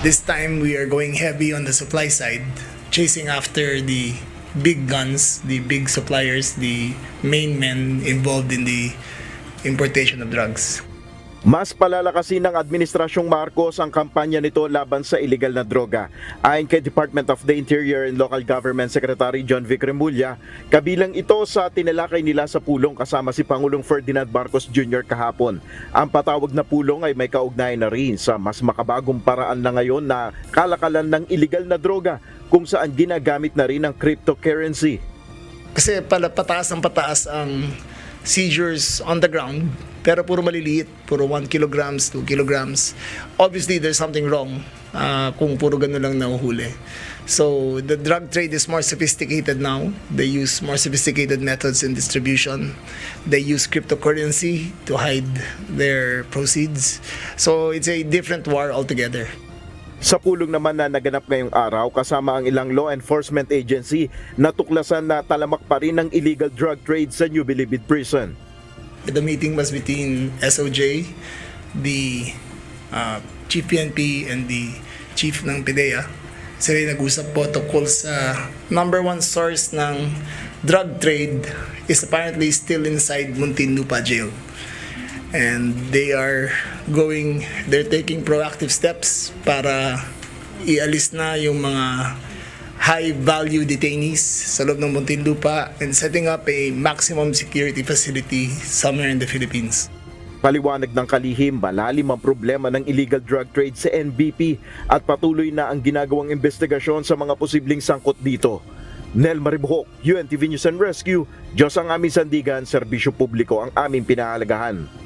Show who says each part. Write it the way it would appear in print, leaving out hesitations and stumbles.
Speaker 1: This time we are going heavy on the supply side, chasing after the big guns, the big suppliers, the main men involved in the importation of drugs.
Speaker 2: Mas palalakasin ng Administrasyong Marcos ang kampanya nito laban sa illegal na droga. Ayon kay Department of the Interior and Local Government Secretary John Vic Remulla, kabilang ito sa tinalakay nila sa pulong kasama si Pangulong Ferdinand Marcos Jr. kahapon. Ang patawag na pulong ay may kaugnayan na rin sa mas makabagong paraan na ngayon na kalakalan ng illegal na droga kung saan ginagamit na rin ang cryptocurrency.
Speaker 1: Kasi pataas ang seizures on the ground, pero puro maliliit, puro 1 kilograms, 2 kilograms. Obviously, there's something wrong kung puro ganun lang nahuhuli. So, the drug trade is more sophisticated now. They use more sophisticated methods in distribution. They use cryptocurrency to hide their proceeds. So, it's a different war altogether.
Speaker 2: Sa pulong naman na naganap ngayong araw kasama ang ilang law enforcement agency, natuklasan na talamak pa rin ang illegal drug trade sa New Bilibid Prison.
Speaker 1: The meeting was between SOJ, the Chief PNP, and the Chief ng PIDEA. Sila nag-usap po tungkol sa number one source ng drug trade is apparently still inside Muntinlupa Jail. And they're taking proactive steps para ialis na yung mga high-value detainees sa loob ng Muntinlupa and setting up a maximum security facility somewhere in the Philippines.
Speaker 2: Paliwanag ng kalihim, malalim ang problema ng illegal drug trade sa NBP at patuloy na ang ginagawang investigasyon sa mga posibleng sangkot dito. Nel Maribuhok, UNTV News and Rescue, Diyos ang aming sandigan, serbisyo publiko ang aming pinahalagahan.